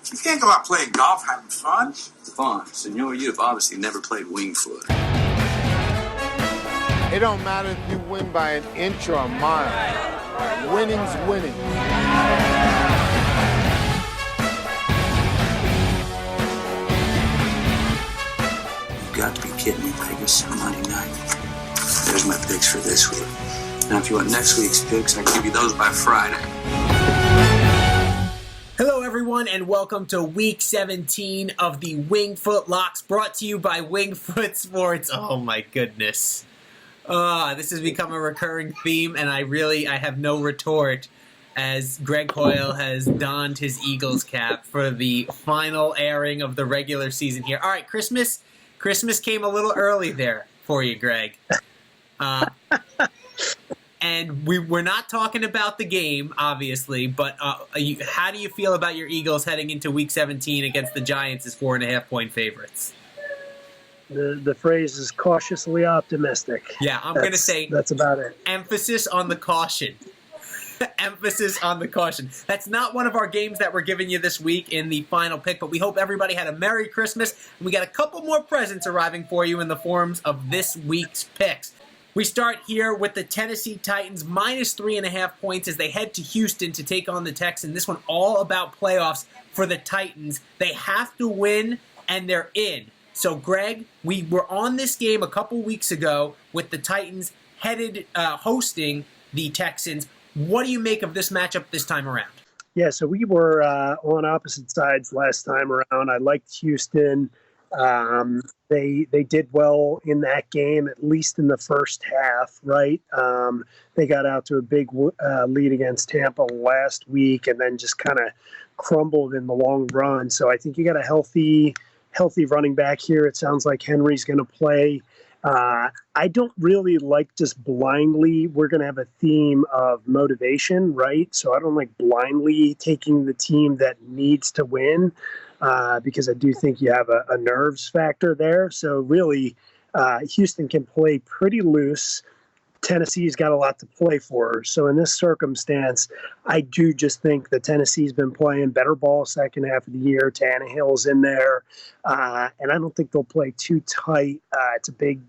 You can't go out playing golf having fun. Fun. Senor, you have obviously never played Wingfoot. It don't matter if you win by an inch or a mile. Winning's winning. You've got to be kidding me, Vegas. On Monday night. There's my picks for this week. Now, if you want next week's picks, I can give you those by Friday. Hello, everyone, and welcome to Week 17 of the Wingfoot Locks, brought to you by Wingfoot Sports. Oh, my goodness. This has become a recurring theme, and I have no retort as Greg Hoyle has donned his Eagles cap for the final airing of the regular season here. All right, Christmas came a little early there for you, Greg. And we're not talking about the game, obviously, but how do you feel about your Eagles heading into Week 17 against the Giants as 4.5-point favorites? The phrase is cautiously optimistic. Yeah, I'm going to say that's about it. Emphasis on the caution. Emphasis on the caution. That's not one of our games that we're giving you this week in the final pick, but we hope everybody had a Merry Christmas, and we got a couple more presents arriving for you in the forms of this week's picks. We start here with the Tennessee Titans, minus 3.5 points as they head to Houston to take on the Texans. This one all about playoffs for the Titans. They have to win, and they're in. So, Greg, we were on this game a couple weeks ago with the Titans hosting the Texans. What do you make of this matchup this time around? Yeah, so we were on opposite sides last time around. I liked Houston. They did well in that game, at least in the first half, right? They got out to a big lead against Tampa last week and then just kind of crumbled in the long run. So I think you got a healthy running back here. It sounds like Henry's going to play. I don't really like just blindly. We're going to have a theme of motivation, right? So I don't like blindly taking the team that needs to win. Because I do think you have a nerves factor there. So really, Houston can play pretty loose. Tennessee's got a lot to play for. So in this circumstance, I do just think that Tennessee's been playing better ball second half of the year. Tannehill's in there. And I don't think they'll play too tight. It's a big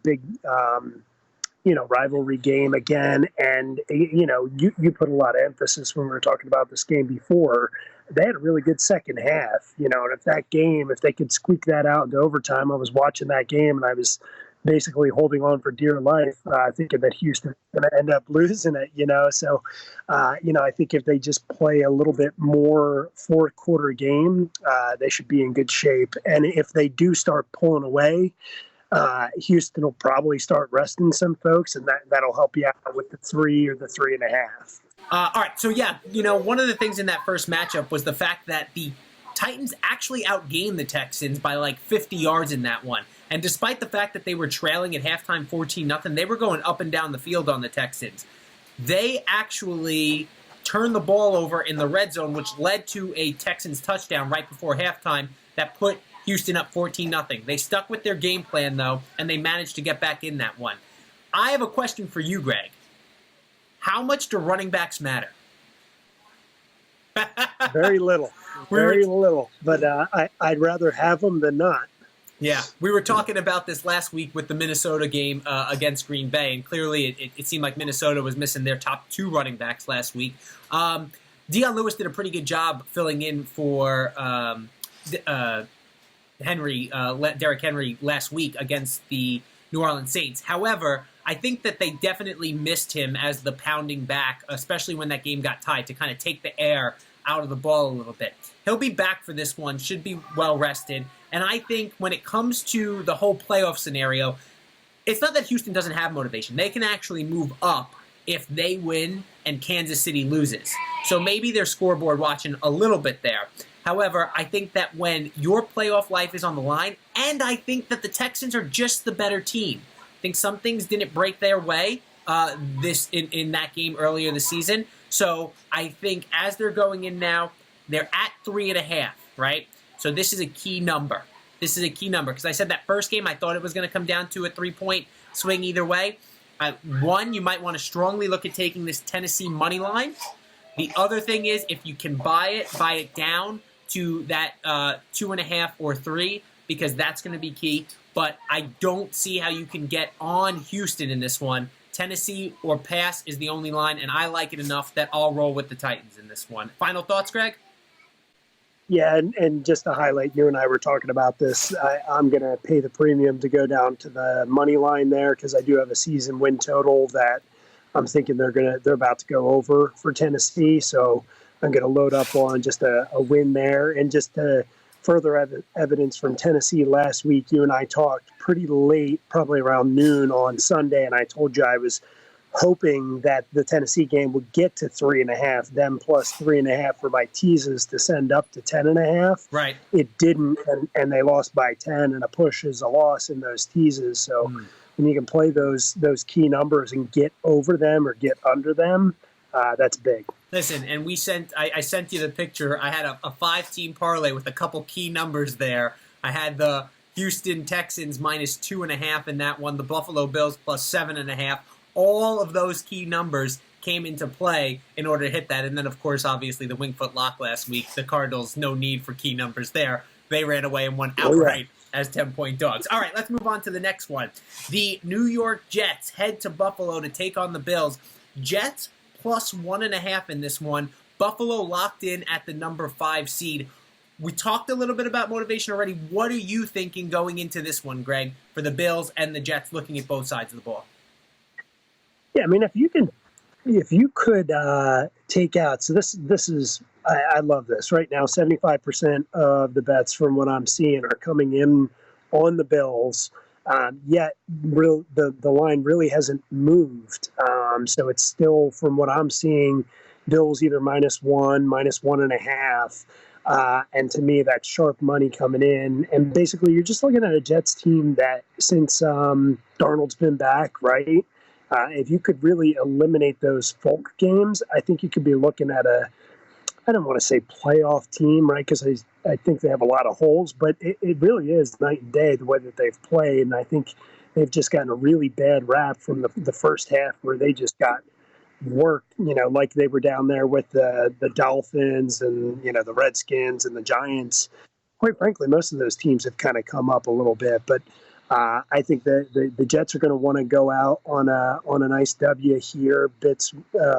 rivalry game again. And, you put a lot of emphasis when we were talking about this game before. They had a really good second half, and if they could squeak that out into overtime, I was watching that game and I was basically holding on for dear life, thinking that Houston was going to end up losing it, So, I think if they just play a little bit more fourth quarter game, they should be in good shape. And if they do start pulling away, Houston will probably start resting some folks, and that'll help you out with the 3 or the 3.5. All right, so one of the things in that first matchup was the fact that the Titans actually outgained the Texans by like 50 yards in that one. And despite the fact that they were trailing at halftime 14-0, they were going up and down the field on the Texans. They actually turned the ball over in the red zone, which led to a Texans touchdown right before halftime that put Houston up 14-0. They stuck with their game plan, though, and they managed to get back in that one. I have a question for you, Greg. How much do running backs matter? Very little. Very little. But I'd rather have them than not. Yeah, we were talking about this last week with the Minnesota game against Green Bay, and clearly it seemed like Minnesota was missing their top 2 running backs last week. Dion Lewis did a pretty good job filling in for Derrick Henry last week against the New Orleans Saints. However, I think that they definitely missed him as the pounding back, especially when that game got tied, to kind of take the air out of the ball a little bit. He'll be back for this one, should be well rested. And I think when it comes to the whole playoff scenario, it's not that Houston doesn't have motivation. They can actually move up if they win and Kansas City loses. So maybe they're scoreboard watching a little bit there. However, I think that when your playoff life is on the line, and I think that the Texans are just the better team. I think some things didn't break their way in that game earlier this season. So I think as they're going in now, they're at 3.5, right? So this is a key number. This is a key number because I said that first game I thought it was going to come down to a 3-point swing either way. One, you might want to strongly look at taking this Tennessee money line. The other thing is if you can buy it down to that 2.5 or 3, because that's going to be key. But I don't see how you can get on Houston in this one. Tennessee or pass is the only line, and I like it enough that I'll roll with the Titans in this one. Final thoughts, Greg? Yeah, and just to highlight, you and I were talking about this. I'm going to pay the premium to go down to the money line there because I do have a season win total that I'm thinking they're about to go over for Tennessee. So I'm going to load up on just a win there. And just to further evidence from Tennessee last week, you and I talked pretty late, probably around noon on Sunday, and I told you I was hoping that the Tennessee game would get to 3.5, them plus 3.5 for my teases to send up to 10.5. Right. It didn't, and they lost by 10, and a push is a loss in those teases. So when you can play those key numbers and get over them or get under them, that's big. Listen, and I sent you the picture. I had a 5-team parlay with a couple key numbers there. I had the Houston Texans minus 2.5 in that one, the Buffalo Bills plus 7.5. All of those key numbers came into play in order to hit that. And then, of course, obviously, the Wingfoot lock last week. The Cardinals, no need for key numbers there. They ran away and won outright as 10-point dogs. All right, let's move on to the next one. The New York Jets head to Buffalo to take on the Bills. Jets plus 1.5 in this one. Buffalo locked in at the number 5 seed. We talked a little bit about motivation already. What are you thinking going into this one, Greg, for the Bills and the Jets looking at both sides of the ball? Yeah, I mean, if you could take out, so this is, I love this right now. 75% of the bets from what I'm seeing are coming in on the Bills. Yet the line really hasn't moved. So it's still, from what I'm seeing, Bills either -1, -1.5. And to me, that's sharp money coming in. And basically, you're just looking at a Jets team that since Darnold's been back, right? If you could really eliminate those folk games, I think you could be looking at I don't want to say playoff team, right? Because I think they have a lot of holes, but it really is night and day the way that they've played. And I think they've just gotten a really bad rap from the first half where they just got worked, like they were down there with the Dolphins and, the Redskins and the Giants. Quite frankly, most of those teams have kind of come up a little bit, but I think that the Jets are going to want to go out on a nice W here.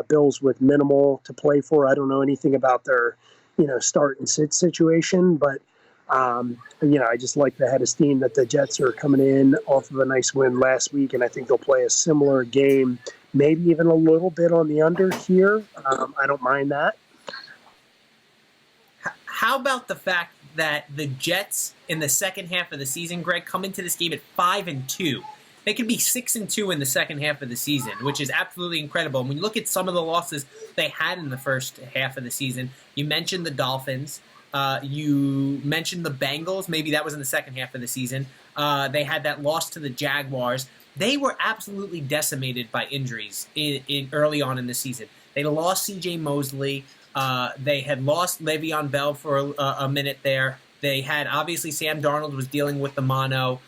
Bills with minimal to play for. I don't know anything about their, start and sit situation, but I just like the head of steam that the Jets are coming in off of a nice win last week, and I think they'll play a similar game, maybe even a little bit on the under here. I don't mind that. How about the fact that the Jets in the second half of the season, Greg, come into this game at 5-2. They can be 6-2 in the second half of the season, which is absolutely incredible. And when you look at some of the losses they had in the first half of the season, you mentioned the Dolphins, you mentioned the Bengals. Maybe that was in the second half of the season. They had that loss to the Jaguars. They were absolutely decimated by injuries in early on in the season. They lost C.J. Mosley. They had lost Le'Veon Bell for a minute there. They had, obviously, Sam Darnold was dealing with the mono.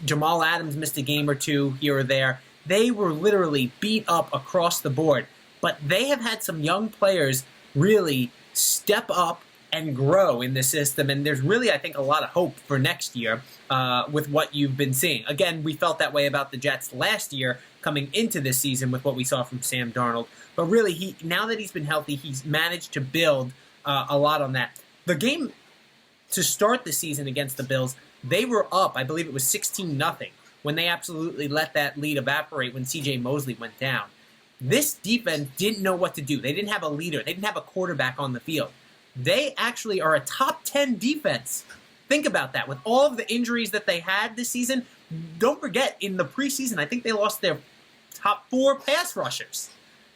Jamal Adams missed a game or two here or there. They were literally beat up across the board. But they have had some young players really step up and grow in the system. And there's really, I think, a lot of hope for next year with what you've been seeing. Again, we felt that way about the Jets last year coming into this season with what we saw from Sam Darnold. But really, now that he's been healthy, he's managed to build a lot on that. The game to start the season against the Bills, they were up, I believe it was 16-0, when they absolutely let that lead evaporate when C.J. Mosley went down. This defense didn't know what to do. They didn't have a leader. They didn't have a quarterback on the field. They actually are a top 10 defense. Think about that. With all of the injuries that they had this season, don't forget, in the preseason, I think they lost their top 4 pass rushers.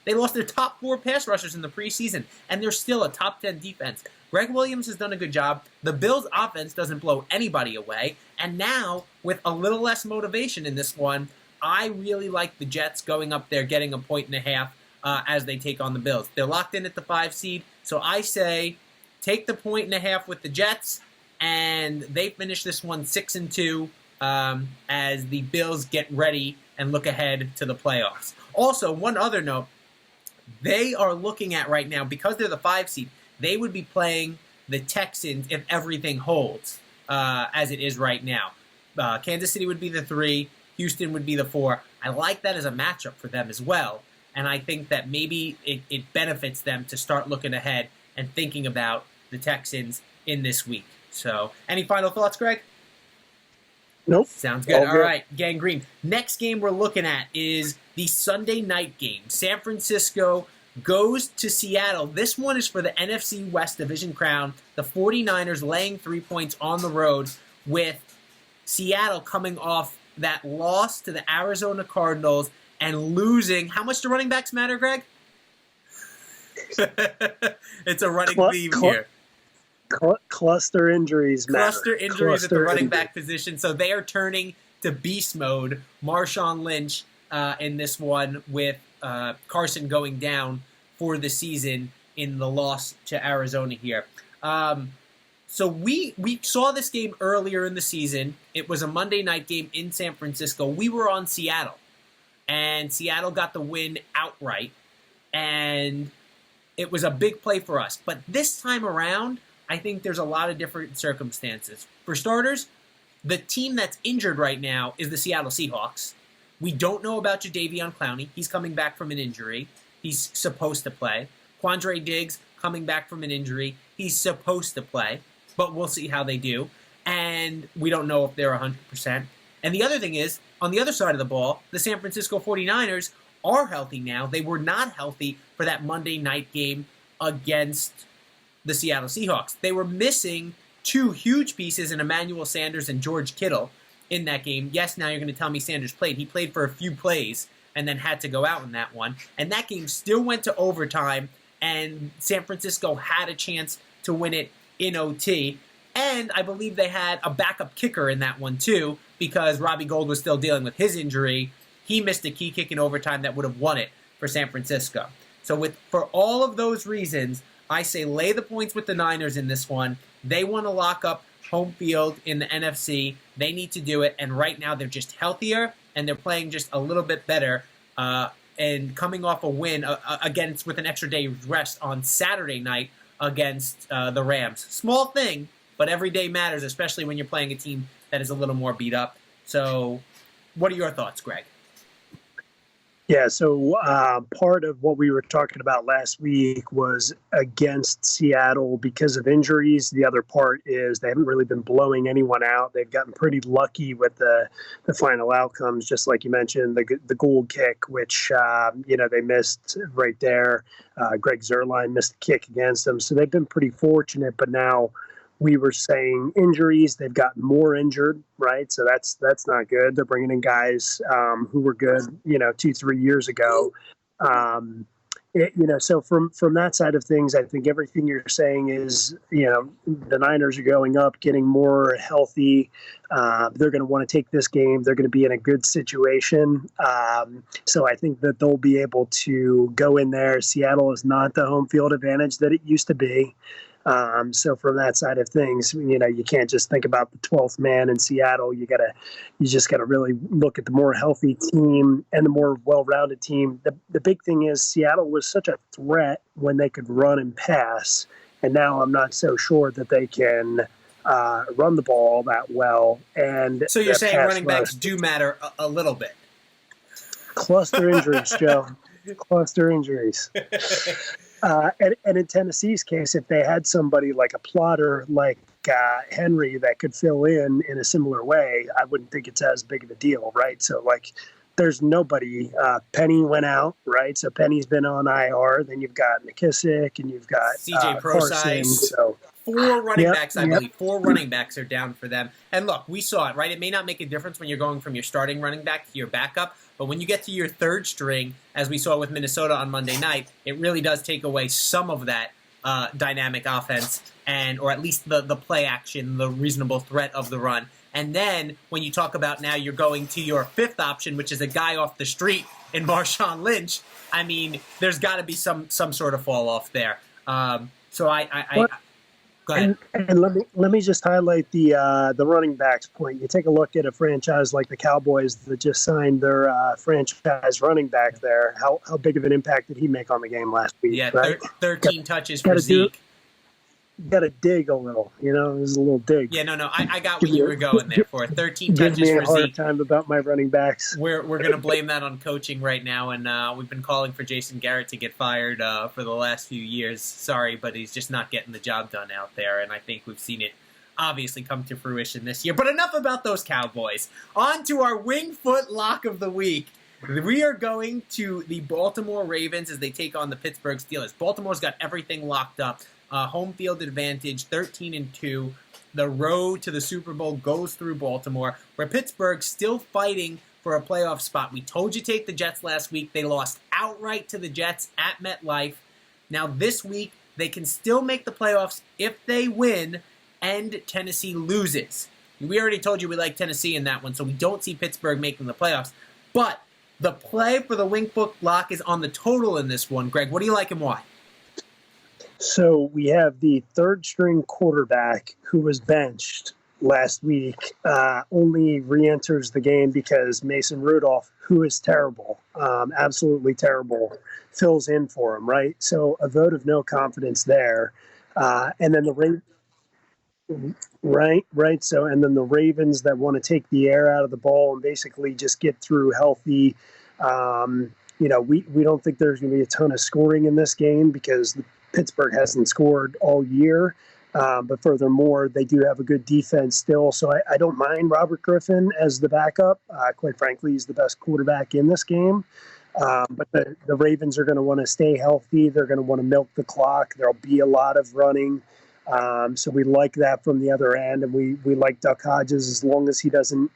They lost their top 4 pass rushers in the preseason, and they're still a top 10 defense. Greg Williams has done a good job. The Bills' offense doesn't blow anybody away. And now, with a little less motivation in this one, I really like the Jets going up there, getting 1.5 as they take on the Bills. They're locked in at the 5 seed, so I say take the 1.5 with the Jets, and they finish this one 6-2 as the Bills get ready and look ahead to the playoffs. Also, one other note, they are looking at right now, because they're the 5 seed, they would be playing the Texans if everything holds as it is right now. Kansas City would be the 3, Houston would be the 4. I like that as a matchup for them as well, and I think that maybe it benefits them to start looking ahead and thinking about the Texans in this week. So, any final thoughts, Greg? Nope. Sounds good. All right, Gang Green. Next game we're looking at is the Sunday night game. San Francisco goes to Seattle. This one is for the NFC West Division crown. The 49ers laying 3 points on the road, with Seattle coming off that loss to the Arizona Cardinals and losing. How much do running backs matter, Greg? It's a running theme here. Cluster injuries Cluster injuries at the running back position. So they are turning to beast mode. Marshawn Lynch in this one, with Carson going down for the season in the loss to Arizona here. So we saw this game earlier in the season. It was a Monday night game in San Francisco. We were on Seattle, and Seattle got the win outright, and it was a big play for us. But this time around, I think there's a lot of different circumstances. For starters, the team that's injured right now is the Seattle Seahawks. We don't know about Jadeveon Clowney. He's coming back from an injury. He's supposed to play. Quandre Diggs coming back from an injury. He's supposed to play, but we'll see how they do. And we don't know if they're 100%. And the other thing is, on the other side of the ball, the San Francisco 49ers are healthy now. They were not healthy for that Monday night game against the Seattle Seahawks. They were missing 2 huge pieces in Emmanuel Sanders and George Kittle in that game. Yes, now you're going to tell me Sanders played. He played for a few plays and then had to go out in that one. And that game still went to overtime, and San Francisco had a chance to win it in OT. And I believe they had a backup kicker in that one too, because Robbie Gould was still dealing with his injury. He missed a key kick in overtime that would have won it for San Francisco. So for all of those reasons, I say lay the points with the Niners in this one. They want to lock up home field in the NFC. They need to do it, and right now they're just healthier, and they're playing just a little bit better, and coming off a win against with an extra day rest on Saturday night against the Rams. Small thing, but every day matters, especially when you're playing a team that is a little more beat up. So what are your thoughts, Greg? Yeah, so part of what we were talking about last week was against Seattle because of injuries. The other part is they haven't really been blowing anyone out. They've gotten pretty lucky with the final outcomes, just like you mentioned, the Gould kick, which they missed right there. Greg Zuerlein missed a kick against them, so they've been pretty fortunate. But now we were saying injuries, they've gotten more injured, right? So that's not good. They're bringing in guys who were good, 2-3 years ago. So from that side of things, I think everything you're saying is, the Niners are going up, getting more healthy. They're going to want to take this game. They're going to be in a good situation. So I think that they'll be able to go in there. Seattle is not the home field advantage that it used to be. So from that side of things, you can't just think about the 12th man in Seattle. You just gotta really look at the more healthy team and the more well-rounded team. The big thing is Seattle was such a threat when they could run and pass, and now I'm not so sure that they can run the ball that well. And so you're saying running backs do matter a little bit? Cluster injuries, Joe. Cluster injuries. And in Tennessee's case, if they had somebody like a plotter like Henry that could fill in a similar way, I wouldn't think it's as big of a deal, right? So, there's nobody. Penny went out, right? So Penny's been on IR. Then you've got McKissick, and you've got CJ Carson. So 4 running backs, I believe. 4 running backs are down for them. And look, we saw it, right? It may not make a difference when you're going from your starting running back to your backup, but when you get to your third string, as we saw with Minnesota on Monday night, it really does take away some of that dynamic offense, or at least the play action, the reasonable threat of the run. And then when you talk about now you're going to your 5th option, which is a guy off the street in Marshawn Lynch, I mean, there's got to be some sort of fall off there. So go ahead. And let me just highlight the running backs point. You take a look at a franchise like the Cowboys that just signed their franchise running back there. How big of an impact did he make on the game last week? Yeah, right? 13 touches for Zeke. got to dig a little. It was a little dig. Yeah, no, I got what you were going there for. 13 touches Give me a for hard Zeke. time about my running backs. We're going to blame that on coaching right now, and we've been calling for Jason Garrett to get fired for the last few years. Sorry, but he's just not getting the job done out there, and I think we've seen it obviously come to fruition this year. But enough about those Cowboys. On to our Wingfoot lock of the week. We are going to the Baltimore Ravens as they take on the Pittsburgh Steelers. Baltimore's got everything locked up. Home field advantage, 13-2. The road to the Super Bowl goes through Baltimore, where Pittsburgh's still fighting for a playoff spot. We told you take the Jets last week. They lost outright to the Jets at MetLife. Now this week, they can still make the playoffs if they win and Tennessee loses. We already told you we like Tennessee in that one, so we don't see Pittsburgh making the playoffs. But the play for the Wingfoot lock is on the total in this one. Greg, what do you like and why? So we have the third-string quarterback who was benched last week, only re-enters the game because Mason Rudolph, who is terrible, absolutely terrible, fills in for him, right? So a vote of no confidence there. And then Right. So, and then the Ravens that want to take the air out of the ball and basically just get through healthy. We don't think there's going to be a ton of scoring in this game because Pittsburgh hasn't scored all year. But furthermore, they do have a good defense still. So I don't mind Robert Griffin as the backup. Quite frankly, he's the best quarterback in this game. But the Ravens are going to want to stay healthy. They're going to want to milk the clock. There'll be a lot of running. So we like that from the other end, and we like Duck Hodges as long as he doesn't,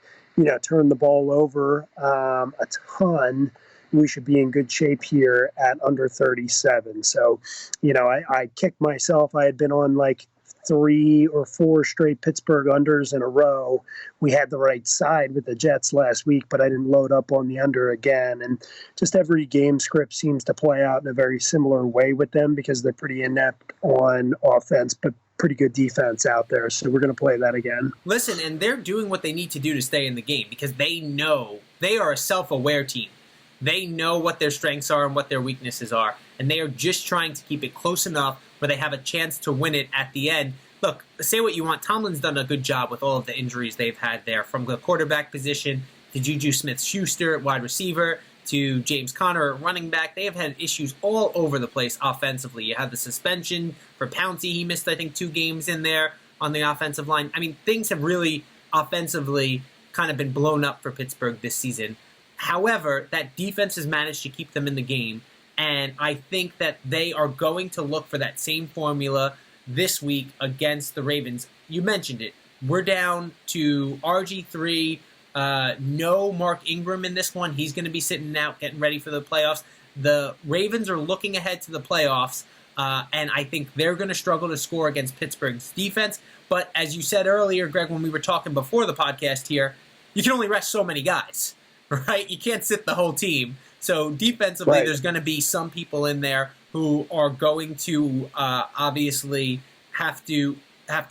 turn the ball over a ton. We should be in good shape here at under 37. So, I kicked myself. I had been on like 3 or 4 straight Pittsburgh unders in a row. We had the right side with the Jets last week, but I didn't load up on the under again. And just every game script seems to play out in a very similar way with them because they're pretty inept on offense, but pretty good defense out there. So we're going to play that again. Listen, and they're doing what they need to do to stay in the game because they know they are a self-aware team. They know what their strengths are and what their weaknesses are, and they are just trying to keep it close enough where they have a chance to win it at the end. Look, say what you want. Tomlin's done a good job with all of the injuries they've had there, from the quarterback position to Juju Smith-Schuster at wide receiver to James Conner at running back. They have had issues all over the place offensively. You had the suspension for Pouncey. He missed, I think, 2 games in there on the offensive line. I mean, things have really offensively kind of been blown up for Pittsburgh this season. However, that defense has managed to keep them in the game, and I think that they are going to look for that same formula this week against the Ravens. You mentioned it. We're down to RG3, no Mark Ingram in this one. He's going to be sitting out, getting ready for the playoffs. The Ravens are looking ahead to the playoffs, and I think they're going to struggle to score against Pittsburgh's defense. But as you said earlier, Greg, when we were talking before the podcast here, you can only rest so many guys. Right? You can't sit the whole team. So defensively, Right. There's going to be some people in there who are going to obviously have to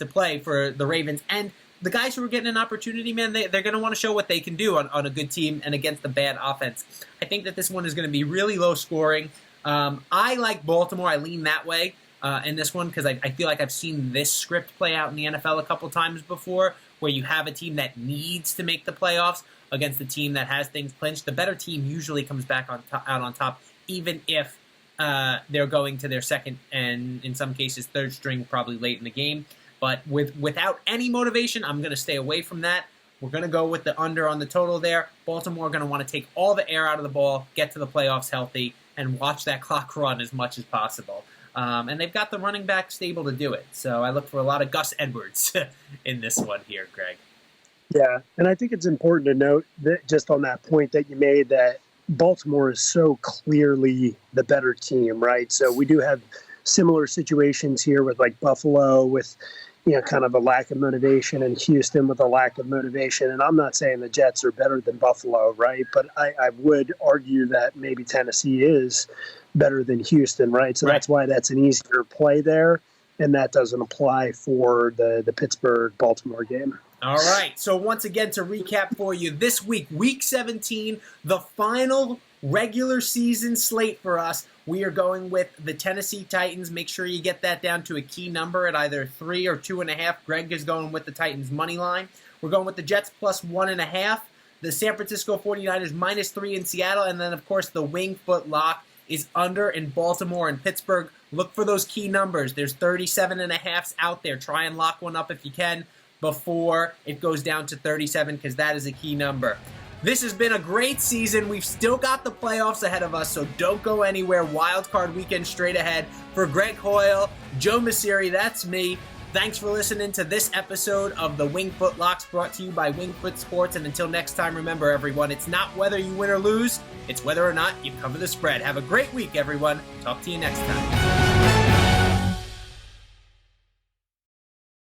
play for the Ravens. And the guys who are getting an opportunity, man, they're going to want to show what they can do on a good team and against a bad offense. I think that this one is going to be really low scoring. I like Baltimore. I lean that way in this one because I feel like I've seen this script play out in the NFL a couple times before, where you have a team that needs to make the playoffs against the team that has things clinched. The better team usually comes back out on top, even if they're going to their second and, in some cases, third string probably late in the game. But without any motivation, I'm going to stay away from that. We're going to go with the under on the total there. Baltimore are going to want to take all the air out of the ball, get to the playoffs healthy, and watch that clock run as much as possible. And they've got the running back stable to do it. So I look for a lot of Gus Edwards in this one here, Greg. Yeah, and I think it's important to note that just on that point that you made that Baltimore is so clearly the better team, right? So we do have similar situations here with like Buffalo with, kind of a lack of motivation, and Houston with a lack of motivation. And I'm not saying the Jets are better than Buffalo, right? But I would argue that maybe Tennessee is better than Houston, right? So That's why that's an easier play there, and that doesn't apply for the Pittsburgh-Baltimore game. All right, so once again, to recap for you, this week, Week 17, the final regular season slate for us, we are going with the Tennessee Titans. Make sure you get that down to a key number at either 3 or 2.5. Greg is going with the Titans money line. We're going with the Jets plus 1.5. The San Francisco 49ers minus 3 in Seattle. And then, of course, the Wingfoot lock is under in Baltimore and Pittsburgh. Look for those key numbers. There's 37.5s out there. Try and lock one up if you can before it goes down to 37, because that is a key number. This has been a great season. We've still got the playoffs ahead of us, so don't go anywhere. Wild card weekend straight ahead. For Greg Hoyle, Joe Messeri, that's me. Thanks for listening to this episode of the Wingfoot Locks, brought to you by Wingfoot Sports. And until next time, remember, everyone, it's not whether you win or lose, it's whether or not you cover the spread. Have a great week, everyone. Talk to you next time.